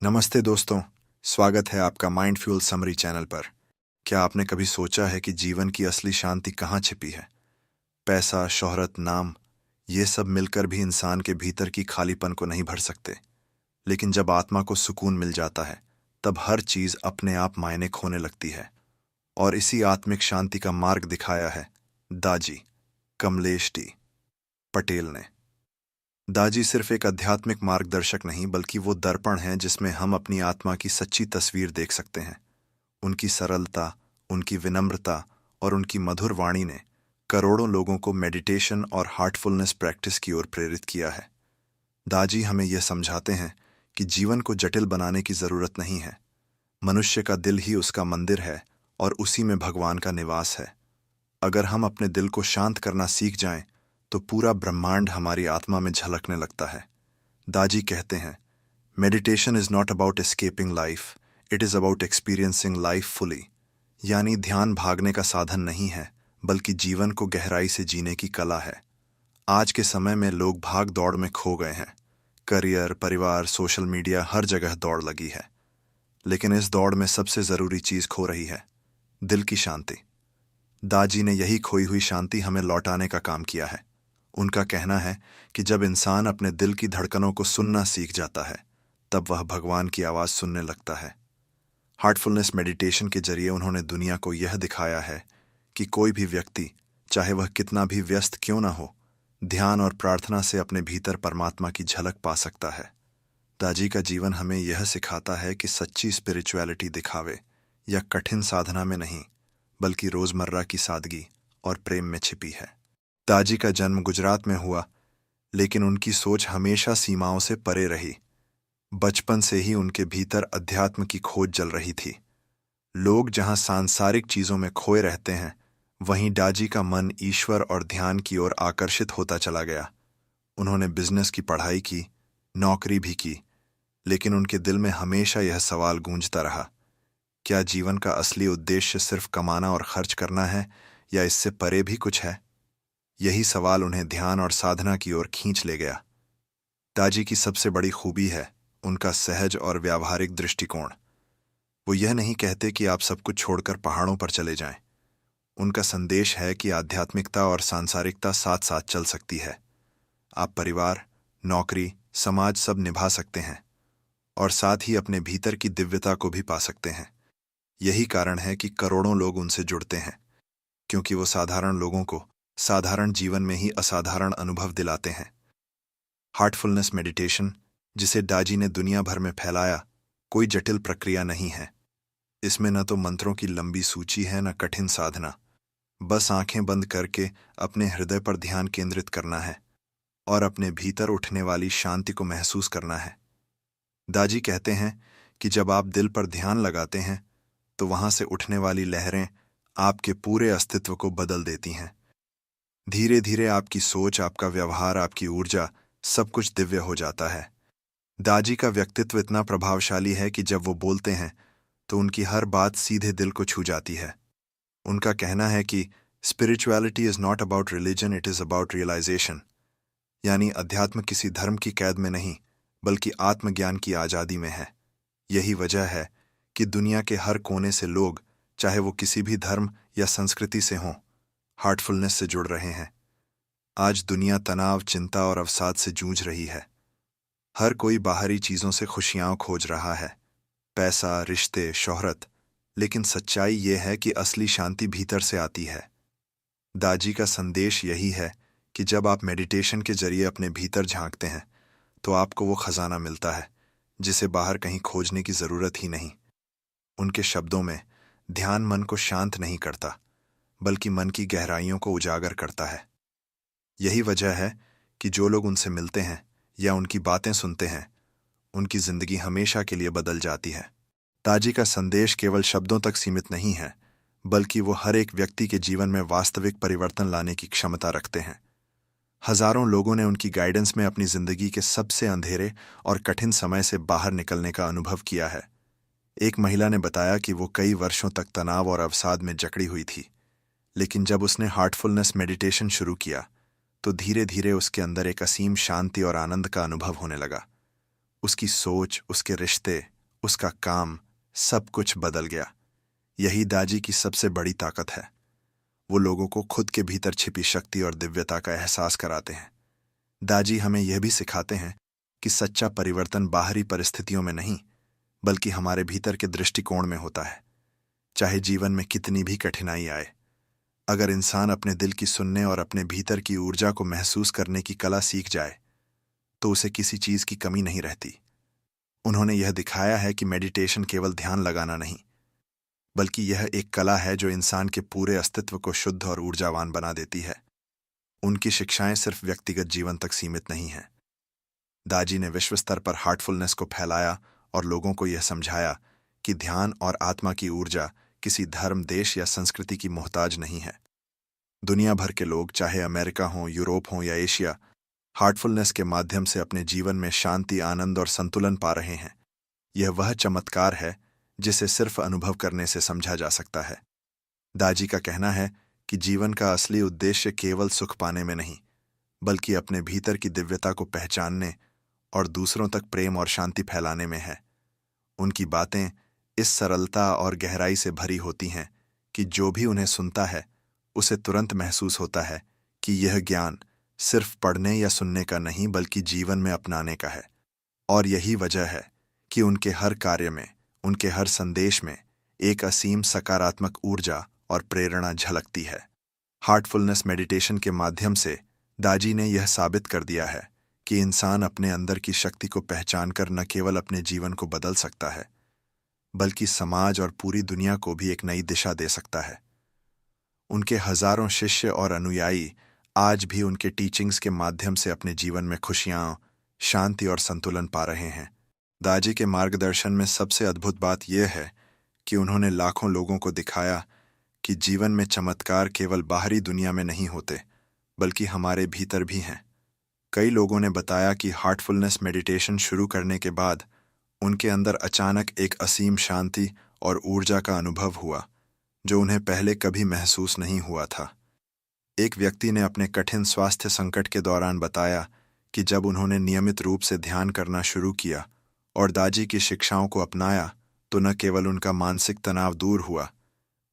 नमस्ते दोस्तों। स्वागत है आपका माइंड फ्यूल समरी चैनल पर। क्या आपने कभी सोचा है कि जीवन की असली शांति कहाँ छिपी है? पैसा, शोहरत, नाम, ये सब मिलकर भी इंसान के भीतर की खालीपन को नहीं भर सकते। लेकिन जब आत्मा को सुकून मिल जाता है, तब हर चीज अपने आप मायने खोने लगती है। और इसी आत्मिक शांति का मार्ग दिखाया है दाजी कमलेश डी पटेल ने। दाजी सिर्फ एक आध्यात्मिक मार्गदर्शक नहीं, बल्कि वो दर्पण हैं जिसमें हम अपनी आत्मा की सच्ची तस्वीर देख सकते हैं। उनकी सरलता, उनकी विनम्रता और उनकी मधुर वाणी ने करोड़ों लोगों को मेडिटेशन और हार्टफुलनेस प्रैक्टिस की ओर प्रेरित किया है। दाजी हमें यह समझाते हैं कि जीवन को जटिल बनाने की जरूरत नहीं है। मनुष्य का दिल ही उसका मंदिर है और उसी में भगवान का निवास है। अगर हम अपने दिल को शांत करना सीख जाएं, तो पूरा ब्रह्मांड हमारी आत्मा में झलकने लगता है। दाजी कहते हैं, meditation is not about escaping life, it is about experiencing life fully. यानी ध्यान भागने का साधन नहीं है, बल्कि जीवन को गहराई से जीने की कला है। आज के समय में लोग भाग दौड़ में खो गए हैं। करियर, परिवार, सोशल मीडिया, हर जगह दौड़ लगी है। लेकिन इस दौड़ में सबसे जरूरी चीज खो रही है, दिल की शांति। दाजी ने यही खोई हुई शांति हमें लौटाने का काम किया है। उनका कहना है कि जब इंसान अपने दिल की धड़कनों को सुनना सीख जाता है, तब वह भगवान की आवाज सुनने लगता है। हार्टफुलनेस मेडिटेशन के जरिए उन्होंने दुनिया को यह दिखाया है कि कोई भी व्यक्ति, चाहे वह कितना भी व्यस्त क्यों ना हो, ध्यान और प्रार्थना से अपने भीतर परमात्मा की झलक पा सकता है। दाजी का जीवन हमें यह सिखाता है कि सच्ची स्पिरिचुअलिटी दिखावे या कठिन साधना में नहीं, बल्कि रोजमर्रा की सादगी और प्रेम में छिपी है। दाजी का जन्म गुजरात में हुआ, लेकिन उनकी सोच हमेशा सीमाओं से परे रही। बचपन से ही उनके भीतर अध्यात्म की खोज जल रही थी। लोग जहां सांसारिक चीजों में खोए रहते हैं, वहीं दाजी का मन ईश्वर और ध्यान की ओर आकर्षित होता चला गया। उन्होंने बिजनेस की पढ़ाई की, नौकरी भी की, लेकिन उनके दिल में हमेशा यह सवाल गूंजता रहा, क्या जीवन का असली उद्देश्य सिर्फ कमाना और खर्च करना है, या इससे परे भी कुछ है? यही सवाल उन्हें ध्यान और साधना की ओर खींच ले गया। दाजी की सबसे बड़ी खूबी है उनका सहज और व्यावहारिक दृष्टिकोण। वो यह नहीं कहते कि आप सब कुछ छोड़कर पहाड़ों पर चले जाएं। उनका संदेश है कि आध्यात्मिकता और सांसारिकता साथ साथ चल सकती है। आप परिवार, नौकरी, समाज सब निभा सकते हैं और साथ ही अपने भीतर की दिव्यता को भी पा सकते हैं। यही कारण है कि करोड़ों लोग उनसे जुड़ते हैं, क्योंकि वो साधारण लोगों को साधारण जीवन में ही असाधारण अनुभव दिलाते हैं। हार्टफुलनेस मेडिटेशन, जिसे दाजी ने दुनिया भर में फैलाया, कोई जटिल प्रक्रिया नहीं है। इसमें न तो मंत्रों की लंबी सूची है, न कठिन साधना। बस आंखें बंद करके अपने हृदय पर ध्यान केंद्रित करना है और अपने भीतर उठने वाली शांति को महसूस करना है। दाजी कहते हैं कि जब आप दिल पर ध्यान लगाते हैं, तो वहां से उठने वाली लहरें आपके पूरे अस्तित्व को बदल देती हैं। धीरे धीरे आपकी सोच, आपका व्यवहार, आपकी ऊर्जा, सब कुछ दिव्य हो जाता है। दाजी का व्यक्तित्व इतना प्रभावशाली है कि जब वो बोलते हैं, तो उनकी हर बात सीधे दिल को छू जाती है। उनका कहना है कि spirituality is not about religion, it is about realization. यानी अध्यात्म किसी धर्म की कैद में नहीं, बल्कि आत्मज्ञान की आजादी में है। यही वजह है कि दुनिया के हर कोने से लोग, चाहे वो किसी भी धर्म या संस्कृति से हों, हार्टफुलनेस से जुड़ रहे हैं। आज दुनिया तनाव, चिंता और अवसाद से जूझ रही है। हर कोई बाहरी चीजों से खुशियां खोज रहा है, पैसा, रिश्ते, शोहरत। लेकिन सच्चाई यह है कि असली शांति भीतर से आती है। दाजी का संदेश यही है कि जब आप मेडिटेशन के जरिए अपने भीतर झांकते हैं, तो आपको वो खजाना मिलता है जिसे बाहर कहीं खोजने की जरूरत ही नहीं। उनके शब्दों में, ध्यान मन को शांत नहीं करता, बल्कि मन की गहराइयों को उजागर करता है। यही वजह है कि जो लोग उनसे मिलते हैं या उनकी बातें सुनते हैं, उनकी जिंदगी हमेशा के लिए बदल जाती है। दाजी का संदेश केवल शब्दों तक सीमित नहीं है, बल्कि वो हर एक व्यक्ति के जीवन में वास्तविक परिवर्तन लाने की क्षमता रखते हैं। हजारों लोगों ने उनकी गाइडेंस में अपनी जिंदगी के सबसे अंधेरे और कठिन समय से बाहर निकलने का अनुभव किया है। एक महिला ने बताया कि वो कई वर्षों तक तनाव और अवसाद में जकड़ी हुई थी, लेकिन जब उसने हार्टफुलनेस मेडिटेशन शुरू किया, तो धीरे धीरे उसके अंदर एक असीम शांति और आनंद का अनुभव होने लगा। उसकी सोच, उसके रिश्ते, उसका काम, सब कुछ बदल गया। यही दाजी की सबसे बड़ी ताकत है। वो लोगों को खुद के भीतर छिपी शक्ति और दिव्यता का एहसास कराते हैं। दाजी हमें यह भी सिखाते हैं कि सच्चा परिवर्तन बाहरी परिस्थितियों में नहीं, बल्कि हमारे भीतर के दृष्टिकोण में होता है। चाहे जीवन में कितनी भी कठिनाई आए, अगर इंसान अपने दिल की सुनने और अपने भीतर की ऊर्जा को महसूस करने की कला सीख जाए, तो उसे किसी चीज की कमी नहीं रहती। उन्होंने यह दिखाया है कि मेडिटेशन केवल ध्यान लगाना नहीं, बल्कि यह एक कला है जो इंसान के पूरे अस्तित्व को शुद्ध और ऊर्जावान बना देती है। उनकी शिक्षाएं सिर्फ व्यक्तिगत जीवन तक सीमित नहीं हैं। दाजी ने विश्व स्तर पर हार्टफुलनेस को फैलाया और लोगों को यह समझाया कि ध्यान और आत्मा की ऊर्जा किसी धर्म, देश या संस्कृति की मोहताज नहीं है। दुनिया भर के लोग, चाहे अमेरिका हो, यूरोप हो या एशिया, हार्टफुलनेस के माध्यम से अपने जीवन में शांति, आनंद और संतुलन पा रहे हैं। यह वह चमत्कार है जिसे सिर्फ अनुभव करने से समझा जा सकता है। दाजी का कहना है कि जीवन का असली उद्देश्य केवल सुख पाने में नहीं, बल्कि अपने भीतर की दिव्यता को पहचानने और दूसरों तक प्रेम और शांति फैलाने में है। उनकी बातें इस सरलता और गहराई से भरी होती हैं कि जो भी उन्हें सुनता है, उसे तुरंत महसूस होता है कि यह ज्ञान सिर्फ पढ़ने या सुनने का नहीं, बल्कि जीवन में अपनाने का है। और यही वजह है कि उनके हर कार्य में, उनके हर संदेश में एक असीम सकारात्मक ऊर्जा और प्रेरणा झलकती है। हार्टफुलनेस मेडिटेशन के माध्यम से दाजी ने यह साबित कर दिया है कि इंसान अपने अंदर की शक्ति को पहचानकर न केवल अपने जीवन को बदल सकता है, बल्कि समाज और पूरी दुनिया को भी एक नई दिशा दे सकता है। उनके हजारों शिष्य और अनुयायी आज भी उनके टीचिंग्स के माध्यम से अपने जीवन में खुशियां, शांति और संतुलन पा रहे हैं। दाजी के मार्गदर्शन में सबसे अद्भुत बात यह है कि उन्होंने लाखों लोगों को दिखाया कि जीवन में चमत्कार केवल बाहरी दुनिया में नहीं होते, बल्कि हमारे भीतर भी हैं। कई लोगों ने बताया कि हार्टफुलनेस मेडिटेशन शुरू करने के बाद उनके अंदर अचानक एक असीम शांति और ऊर्जा का अनुभव हुआ, जो उन्हें पहले कभी महसूस नहीं हुआ था। एक व्यक्ति ने अपने कठिन स्वास्थ्य संकट के दौरान बताया कि जब उन्होंने नियमित रूप से ध्यान करना शुरू किया और दाजी की शिक्षाओं को अपनाया, तो न केवल उनका मानसिक तनाव दूर हुआ,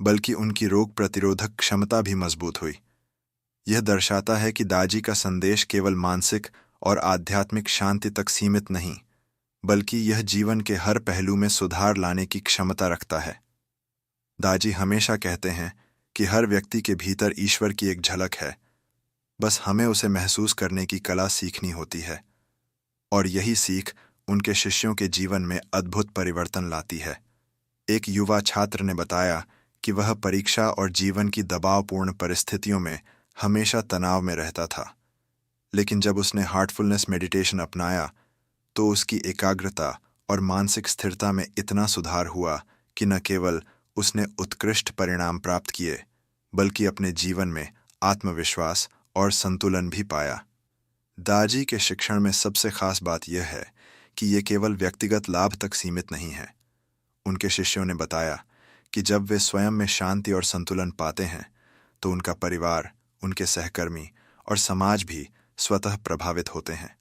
बल्कि उनकी रोग प्रतिरोधक क्षमता भी मजबूत हुई। यह दर्शाता है कि दाजी का संदेश केवल मानसिक और आध्यात्मिक शांति तक सीमित नहीं, बल्कि यह जीवन के हर पहलू में सुधार लाने की क्षमता रखता है। दाजी हमेशा कहते हैं कि हर व्यक्ति के भीतर ईश्वर की एक झलक है, बस हमें उसे महसूस करने की कला सीखनी होती है। और यही सीख उनके शिष्यों के जीवन में अद्भुत परिवर्तन लाती है। एक युवा छात्र ने बताया कि वह परीक्षा और जीवन की दबावपूर्ण परिस्थितियों में हमेशा तनाव में रहता था, लेकिन जब उसने हार्टफुलनेस मेडिटेशन अपनाया, तो उसकी एकाग्रता और मानसिक स्थिरता में इतना सुधार हुआ कि न केवल उसने उत्कृष्ट परिणाम प्राप्त किए, बल्कि अपने जीवन में आत्मविश्वास और संतुलन भी पाया। दाजी के शिक्षण में सबसे खास बात यह है कि ये केवल व्यक्तिगत लाभ तक सीमित नहीं है। उनके शिष्यों ने बताया कि जब वे स्वयं में शांति और संतुलन पाते हैं, तो उनका परिवार, उनके सहकर्मी और समाज भी स्वतः प्रभावित होते हैं।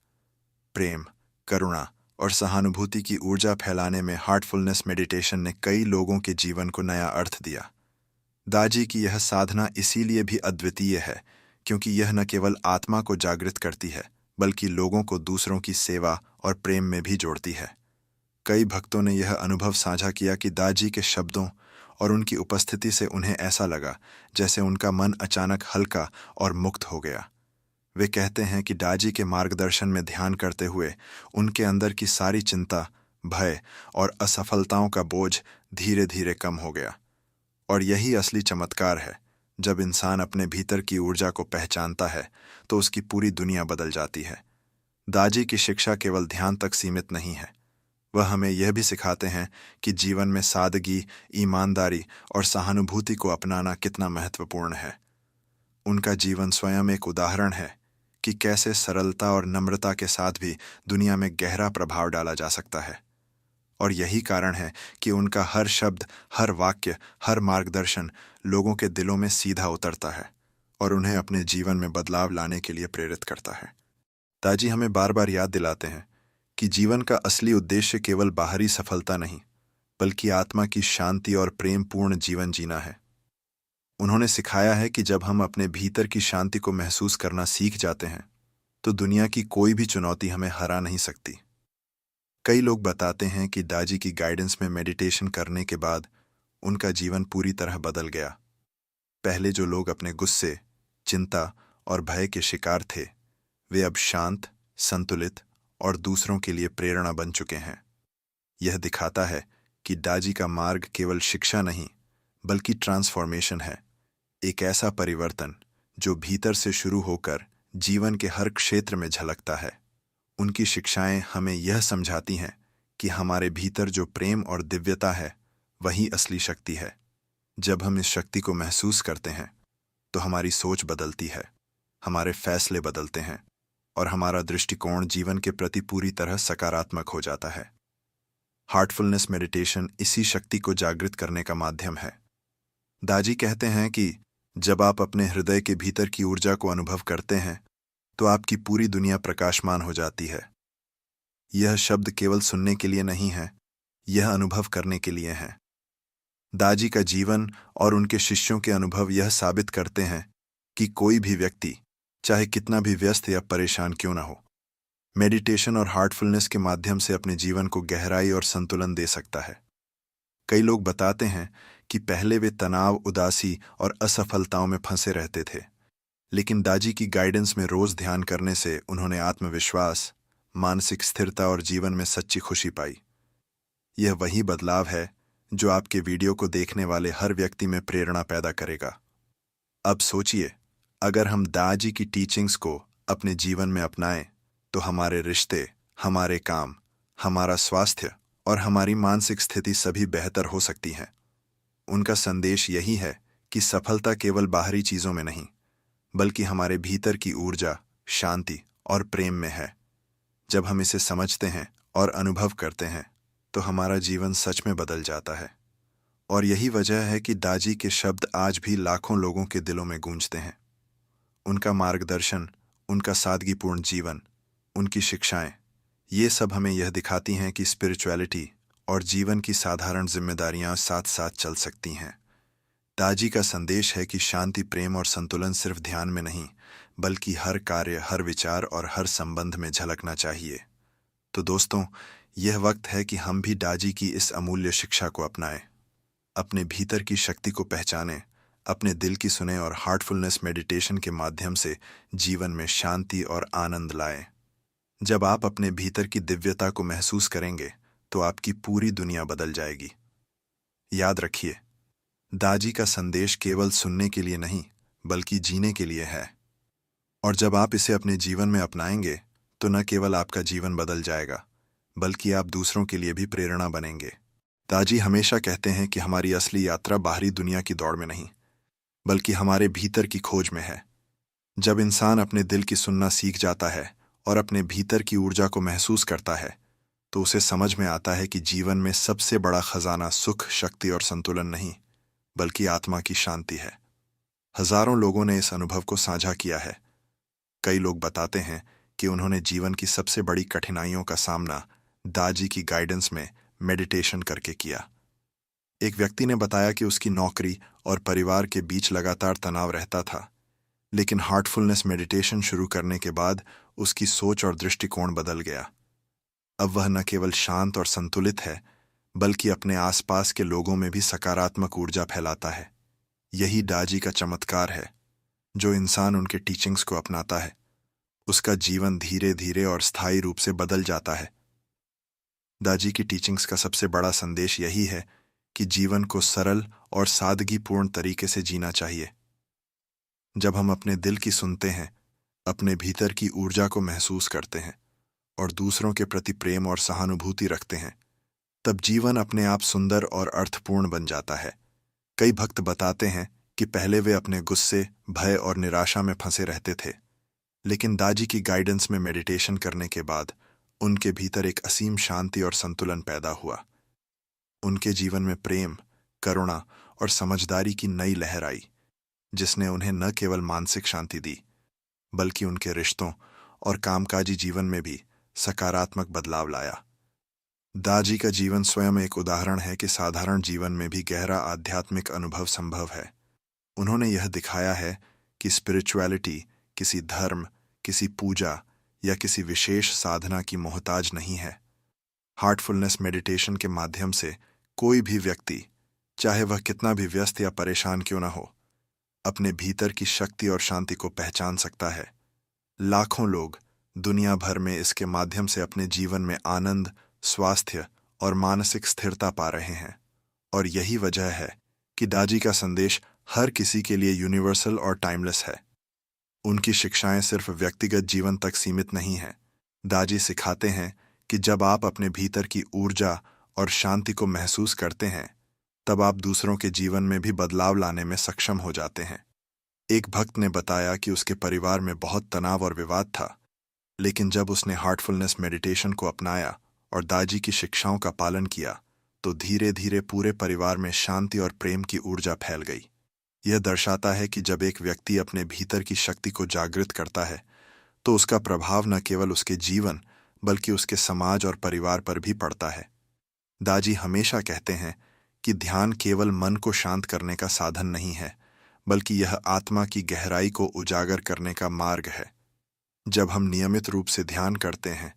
प्रेम, करुणा और सहानुभूति की ऊर्जा फैलाने में हार्टफुलनेस मेडिटेशन ने कई लोगों के जीवन को नया अर्थ दिया। दाजी की यह साधना इसीलिए भी अद्वितीय है क्योंकि यह न केवल आत्मा को जागृत करती है, बल्कि लोगों को दूसरों की सेवा और प्रेम में भी जोड़ती है। कई भक्तों ने यह अनुभव साझा किया कि दाजी के शब्दों और उनकी उपस्थिति से उन्हें ऐसा लगा जैसे उनका मन अचानक हल्का और मुक्त हो गया। वे कहते हैं कि दाजी के मार्गदर्शन में ध्यान करते हुए उनके अंदर की सारी चिंता, भय और असफलताओं का बोझ धीरे धीरे कम हो गया। और यही असली चमत्कार है। जब इंसान अपने भीतर की ऊर्जा को पहचानता है, तो उसकी पूरी दुनिया बदल जाती है। दाजी की शिक्षा केवल ध्यान तक सीमित नहीं है। वह हमें यह भी सिखाते हैं कि जीवन में सादगी, ईमानदारी और सहानुभूति को अपनाना कितना महत्वपूर्ण है। उनका जीवन स्वयं एक उदाहरण है कि कैसे सरलता और नम्रता के साथ भी दुनिया में गहरा प्रभाव डाला जा सकता है। और यही कारण है कि उनका हर शब्द, हर वाक्य, हर मार्गदर्शन लोगों के दिलों में सीधा उतरता है और उन्हें अपने जीवन में बदलाव लाने के लिए प्रेरित करता है। दाजी हमें बार बार याद दिलाते हैं कि जीवन का असली उद्देश्य केवल बाहरी सफलता नहीं, बल्कि आत्मा की शांति और प्रेमपूर्ण जीवन जीना है। उन्होंने सिखाया है कि जब हम अपने भीतर की शांति को महसूस करना सीख जाते हैं, तो दुनिया की कोई भी चुनौती हमें हरा नहीं सकती। कई लोग बताते हैं कि दाजी की गाइडेंस में मेडिटेशन करने के बाद उनका जीवन पूरी तरह बदल गया। पहले जो लोग अपने गुस्से, चिंता और भय के शिकार थे, वे अब शांत, संतुलित और दूसरों के लिए प्रेरणा बन चुके हैं। यह दिखाता है कि दाजी का मार्ग केवल शिक्षा नहीं, बल्कि ट्रांसफॉर्मेशन है, एक ऐसा परिवर्तन जो भीतर से शुरू होकर जीवन के हर क्षेत्र में झलकता है। उनकी शिक्षाएं हमें यह समझाती हैं कि हमारे भीतर जो प्रेम और दिव्यता है, वही असली शक्ति है। जब हम इस शक्ति को महसूस करते हैं, तो हमारी सोच बदलती है, हमारे फैसले बदलते हैं और हमारा दृष्टिकोण जीवन के प्रति पूरी तरह सकारात्मक हो जाता है। हार्टफुलनेस मेडिटेशन इसी शक्ति को जागृत करने का माध्यम है। दाजी कहते हैं कि जब आप अपने हृदय के भीतर की ऊर्जा को अनुभव करते हैं, तो आपकी पूरी दुनिया प्रकाशमान हो जाती है। यह शब्द केवल सुनने के लिए नहीं है, यह अनुभव करने के लिए है। दाजी का जीवन और उनके शिष्यों के अनुभव यह साबित करते हैं कि कोई भी व्यक्ति, चाहे कितना भी व्यस्त या परेशान क्यों न हो, मेडिटेशन और हार्टफुलनेस के माध्यम से अपने जीवन को गहराई और संतुलन दे सकता है। कई लोग बताते हैं कि पहले वे तनाव, उदासी और असफलताओं में फंसे रहते थे, लेकिन दाजी की गाइडेंस में रोज ध्यान करने से उन्होंने आत्मविश्वास, मानसिक स्थिरता और जीवन में सच्ची खुशी पाई। यह वही बदलाव है जो आपके वीडियो को देखने वाले हर व्यक्ति में प्रेरणा पैदा करेगा। अब सोचिए, अगर हम दाजी की टीचिंग्स को अपने जीवन में अपनाएं, तो हमारे रिश्ते, हमारे काम, हमारा स्वास्थ्य और हमारी मानसिक स्थिति सभी बेहतर हो सकती हैं। उनका संदेश यही है कि सफलता केवल बाहरी चीजों में नहीं, बल्कि हमारे भीतर की ऊर्जा, शांति और प्रेम में है। जब हम इसे समझते हैं और अनुभव करते हैं, तो हमारा जीवन सच में बदल जाता है। और यही वजह है कि दाजी के शब्द आज भी लाखों लोगों के दिलों में गूंजते हैं। उनका मार्गदर्शन, उनका सादगीपूर्ण जीवन, उनकी शिक्षाएं, ये सब हमें यह दिखाती हैं कि स्पिरिचुअलिटी और जीवन की साधारण जिम्मेदारियां साथ साथ चल सकती हैं। दाजी का संदेश है कि शांति, प्रेम और संतुलन सिर्फ ध्यान में नहीं, बल्कि हर कार्य, हर विचार और हर संबंध में झलकना चाहिए। तो दोस्तों, यह वक्त है कि हम भी दाजी की इस अमूल्य शिक्षा को अपनाएं, अपने भीतर की शक्ति को पहचानें, अपने दिल की सुने और हार्टफुलनेस मेडिटेशन के माध्यम से जीवन में शांति और आनंद लाएं। जब आप अपने भीतर की दिव्यता को महसूस करेंगे, तो आपकी पूरी दुनिया बदल जाएगी। याद रखिए, दाजी का संदेश केवल सुनने के लिए नहीं, बल्कि जीने के लिए है। और जब आप इसे अपने जीवन में अपनाएंगे, तो न केवल आपका जीवन बदल जाएगा, बल्कि आप दूसरों के लिए भी प्रेरणा बनेंगे। दाजी हमेशा कहते हैं कि हमारी असली यात्रा बाहरी दुनिया की दौड़ में नहीं, बल्कि हमारे भीतर की खोज में है। जब इंसान अपने दिल की सुनना सीख जाता है और अपने भीतर की ऊर्जा को महसूस करता है, तो उसे समझ में आता है कि जीवन में सबसे बड़ा खजाना सुख, शक्ति और संतुलन नहीं, बल्कि आत्मा की शांति है। हजारों लोगों ने इस अनुभव को साझा किया है। कई लोग बताते हैं कि उन्होंने जीवन की सबसे बड़ी कठिनाइयों का सामना दाजी की गाइडेंस में मेडिटेशन करके किया। एक व्यक्ति ने बताया कि उसकी नौकरी और परिवार के बीच लगातार तनाव रहता था, लेकिन हार्टफुलनेस मेडिटेशन शुरू करने के बाद उसकी सोच और दृष्टिकोण बदल गया। अब वह न केवल शांत और संतुलित है, बल्कि अपने आसपास के लोगों में भी सकारात्मक ऊर्जा फैलाता है। यही दाजी का चमत्कार है। जो इंसान उनके टीचिंग्स को अपनाता है, उसका जीवन धीरे धीरे और स्थायी रूप से बदल जाता है। दाजी की टीचिंग्स का सबसे बड़ा संदेश यही है कि जीवन को सरल और सादगीपूर्ण तरीके से जीना चाहिए। जब हम अपने दिल की सुनते हैं, अपने भीतर की ऊर्जा को महसूस करते हैं और दूसरों के प्रति प्रेम और सहानुभूति रखते हैं, तब जीवन अपने आप सुंदर और अर्थपूर्ण बन जाता है। कई भक्त बताते हैं कि पहले वे अपने गुस्से, भय और निराशा में फंसे रहते थे, लेकिन दाजी की गाइडेंस में मेडिटेशन करने के बाद उनके भीतर एक असीम शांति और संतुलन पैदा हुआ। उनके जीवन में प्रेम, करुणा और समझदारी की नई लहर आई, जिसने उन्हें न केवल मानसिक शांति दी, बल्कि उनके रिश्तों और कामकाजी जीवन में भी सकारात्मक बदलाव लाया। दाजी का जीवन स्वयं एक उदाहरण है कि साधारण जीवन में भी गहरा आध्यात्मिक अनुभव संभव है। उन्होंने यह दिखाया है कि स्पिरिचुअलिटी किसी धर्म, किसी पूजा या किसी विशेष साधना की मोहताज नहीं है। हार्टफुलनेस मेडिटेशन के माध्यम से कोई भी व्यक्ति, चाहे वह कितना भी व्यस्त या परेशान क्यों न हो, अपने भीतर की शक्ति और शांति को पहचान सकता है। लाखों लोग दुनिया भर में इसके माध्यम से अपने जीवन में आनंद, स्वास्थ्य और मानसिक स्थिरता पा रहे हैं। और यही वजह है कि दाजी का संदेश हर किसी के लिए यूनिवर्सल और टाइमलेस है। उनकी शिक्षाएं सिर्फ व्यक्तिगत जीवन तक सीमित नहीं हैं। दाजी सिखाते हैं कि जब आप अपने भीतर की ऊर्जा और शांति को महसूस करते हैं, तब आप दूसरों के जीवन में भी बदलाव लाने में सक्षम हो जाते हैं। एक भक्त ने बताया कि उसके परिवार में बहुत तनाव और विवाद था, लेकिन जब उसने हार्टफुलनेस मेडिटेशन को अपनाया और दाजी की शिक्षाओं का पालन किया, तो धीरे धीरे पूरे परिवार में शांति और प्रेम की ऊर्जा फैल गई। यह दर्शाता है कि जब एक व्यक्ति अपने भीतर की शक्ति को जागृत करता है, तो उसका प्रभाव न केवल उसके जीवन बल्कि उसके समाज और परिवार पर भी पड़ता है। दाजी हमेशा कहते हैं कि ध्यान केवल मन को शांत करने का साधन नहीं है, बल्कि यह आत्मा की गहराई को उजागर करने का मार्ग है। जब हम नियमित रूप से ध्यान करते हैं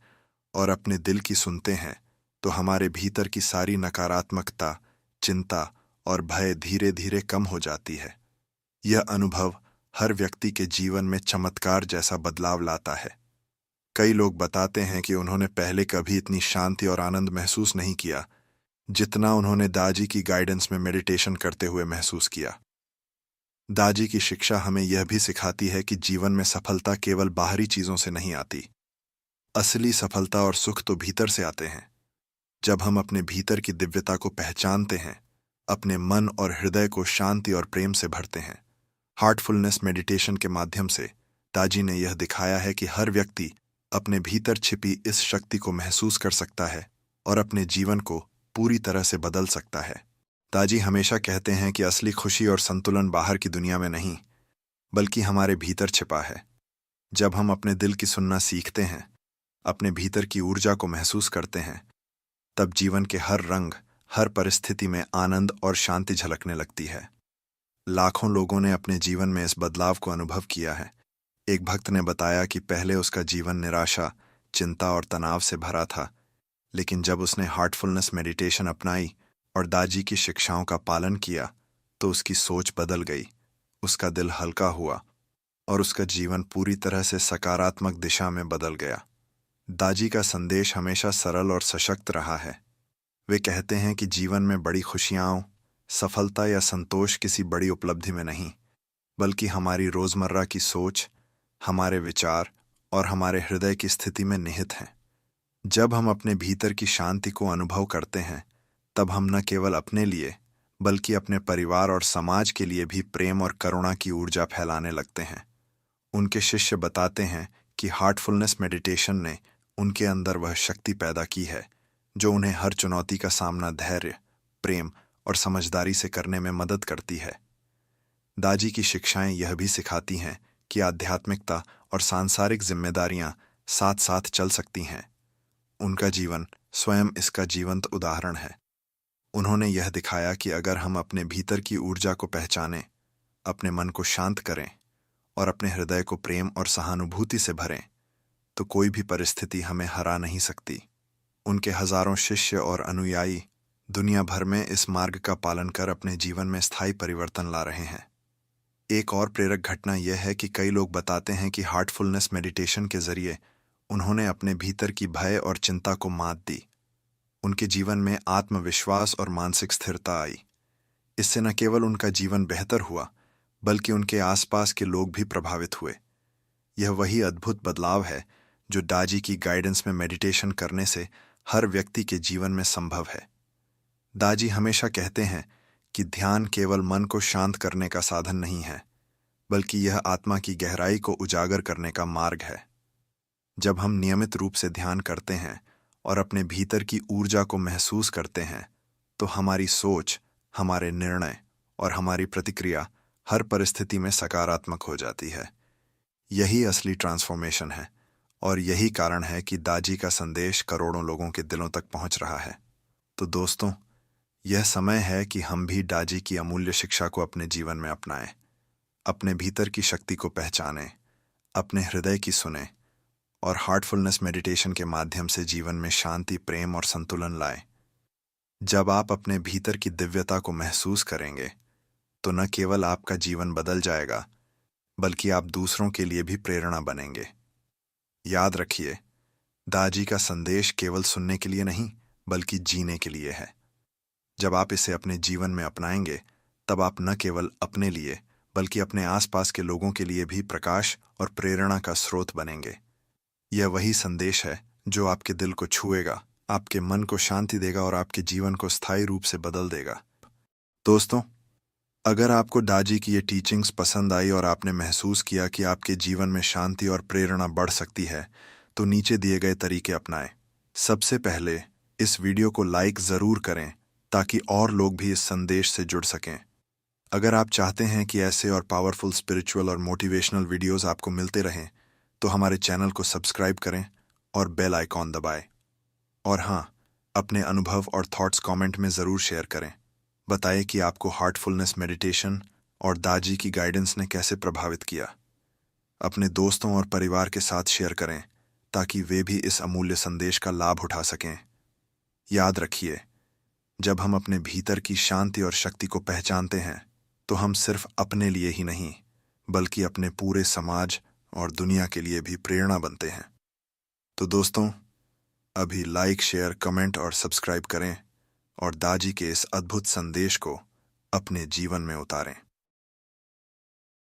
और अपने दिल की सुनते हैं, तो हमारे भीतर की सारी नकारात्मकता, चिंता और भय धीरे धीरे कम हो जाती है। यह अनुभव हर व्यक्ति के जीवन में चमत्कार जैसा बदलाव लाता है। कई लोग बताते हैं कि उन्होंने पहले कभी इतनी शांति और आनंद महसूस नहीं किया जितना उन्होंने दाजी की गाइडेंस में मेडिटेशन करते हुए महसूस किया। दाजी की शिक्षा हमें यह भी सिखाती है कि जीवन में सफलता केवल बाहरी चीजों से नहीं आती। असली सफलता और सुख तो भीतर से आते हैं। जब हम अपने भीतर की दिव्यता को पहचानते हैं, अपने मन और हृदय को शांति और प्रेम से भरते हैं। हार्टफुलनेस मेडिटेशन के माध्यम से दाजी ने यह दिखाया है कि हर व्यक्ति अपने भीतर छिपी इस शक्ति को महसूस कर सकता है और अपने जीवन को पूरी तरह से बदल सकता है। दाजी हमेशा कहते हैं कि असली खुशी और संतुलन बाहर की दुनिया में नहीं, बल्कि हमारे भीतर छिपा है। जब हम अपने दिल की सुनना सीखते हैं, अपने भीतर की ऊर्जा को महसूस करते हैं, तब जीवन के हर रंग, हर परिस्थिति में आनंद और शांति झलकने लगती है। लाखों लोगों ने अपने जीवन में इस बदलाव को अनुभव किया है। एक भक्त ने बताया कि पहले उसका जीवन निराशा, चिंता और तनाव से भरा था, लेकिन जब उसने हार्टफुलनेस मेडिटेशन अपनाई और दाजी की शिक्षाओं का पालन किया, तो उसकी सोच बदल गई, उसका दिल हल्का हुआ और उसका जीवन पूरी तरह से सकारात्मक दिशा में बदल गया। दाजी का संदेश हमेशा सरल और सशक्त रहा है। वे कहते हैं कि जीवन में बड़ी खुशियां, सफलता या संतोष किसी बड़ी उपलब्धि में नहीं, बल्कि हमारी रोजमर्रा की सोच, हमारे विचार और हमारे हृदय की स्थिति में निहित हैं। जब हम अपने भीतर की शांति को अनुभव करते हैं, तब हम न केवल अपने लिए बल्कि अपने परिवार और समाज के लिए भी प्रेम और करुणा की ऊर्जा फैलाने लगते हैं। उनके शिष्य बताते हैं कि हार्टफुलनेस मेडिटेशन ने उनके अंदर वह शक्ति पैदा की है जो उन्हें हर चुनौती का सामना धैर्य, प्रेम और समझदारी से करने में मदद करती है। दाजी की शिक्षाएं यह भी सिखाती हैं कि आध्यात्मिकता और सांसारिक जिम्मेदारियां साथ साथ चल सकती हैं। उनका जीवन स्वयं इसका जीवंत उदाहरण है। उन्होंने यह दिखाया कि अगर हम अपने भीतर की ऊर्जा को पहचानें, अपने मन को शांत करें और अपने हृदय को प्रेम और सहानुभूति से भरें, तो कोई भी परिस्थिति हमें हरा नहीं सकती। उनके हजारों शिष्य और अनुयायी दुनिया भर में इस मार्ग का पालन कर अपने जीवन में स्थायी परिवर्तन ला रहे हैं। एक और प्रेरक घटना यह है कि कई लोग बताते हैं कि हार्टफुलनेस मेडिटेशन के जरिए उन्होंने अपने भीतर की भय और चिंता को मात दी। उनके जीवन में आत्मविश्वास और मानसिक स्थिरता आई। इससे न केवल उनका जीवन बेहतर हुआ, बल्कि उनके आसपास के लोग भी प्रभावित हुए। यह वही अद्भुत बदलाव है जो दाजी की गाइडेंस में मेडिटेशन करने से हर व्यक्ति के जीवन में संभव है। दाजी हमेशा कहते हैं कि ध्यान केवल मन को शांत करने का साधन नहीं है, बल्कि यह आत्मा की गहराई को उजागर करने का मार्ग है। जब हम नियमित रूप से ध्यान करते हैं और अपने भीतर की ऊर्जा को महसूस करते हैं, तो हमारी सोच, हमारे निर्णय और हमारी प्रतिक्रिया हर परिस्थिति में सकारात्मक हो जाती है। यही असली ट्रांसफॉर्मेशन है और यही कारण है कि दाजी का संदेश करोड़ों लोगों के दिलों तक पहुंच रहा है। तो दोस्तों, यह समय है कि हम भी दाजी की अमूल्य शिक्षा को अपने जीवन में अपनाएं, अपने भीतर की शक्ति को पहचानें, अपने हृदय की सुनें और हार्टफुलनेस मेडिटेशन के माध्यम से जीवन में शांति, प्रेम और संतुलन लाएं। जब आप अपने भीतर की दिव्यता को महसूस करेंगे, तो न केवल आपका जीवन बदल जाएगा, बल्कि आप दूसरों के लिए भी प्रेरणा बनेंगे। याद रखिए, दाजी का संदेश केवल सुनने के लिए नहीं, बल्कि जीने के लिए है। जब आप इसे अपने जीवन में अपनाएंगे, तब आप न केवल अपने लिए, बल्कि अपने आसपास के लोगों के लिए भी प्रकाश और प्रेरणा का स्रोत बनेंगे। यह वही संदेश है जो आपके दिल को छुएगा, आपके मन को शांति देगा और आपके जीवन को स्थायी रूप से बदल देगा। दोस्तों, अगर आपको दाजी की ये टीचिंग्स पसंद आई और आपने महसूस किया कि आपके जीवन में शांति और प्रेरणा बढ़ सकती है, तो नीचे दिए गए तरीके अपनाएं। सबसे पहले, इस वीडियो को लाइक ज़रूर करें ताकि और लोग भी इस संदेश से जुड़ सकें। अगर आप चाहते हैं कि ऐसे और पावरफुल स्पिरिचुअल और मोटिवेशनल वीडियोस आपको मिलते रहें, तो हमारे चैनल को सब्सक्राइब करें और बेल आइकॉन दबाएं। और हाँ, अपने अनुभव और थॉट्स कमेंट में ज़रूर शेयर करें। बताएं कि आपको हार्टफुलनेस मेडिटेशन और दाजी की गाइडेंस ने कैसे प्रभावित किया। अपने दोस्तों और परिवार के साथ शेयर करें ताकि वे भी इस अमूल्य संदेश का लाभ उठा सकें। याद रखिए, जब हम अपने भीतर की शांति और शक्ति को पहचानते हैं, तो हम सिर्फ अपने लिए ही नहीं, बल्कि अपने पूरे समाज और दुनिया के लिए भी प्रेरणा बनते हैं। तो दोस्तों, अभी लाइक, शेयर, कमेंट और सब्सक्राइब करें और दाजी के इस अद्भुत संदेश को अपने जीवन में उतारें।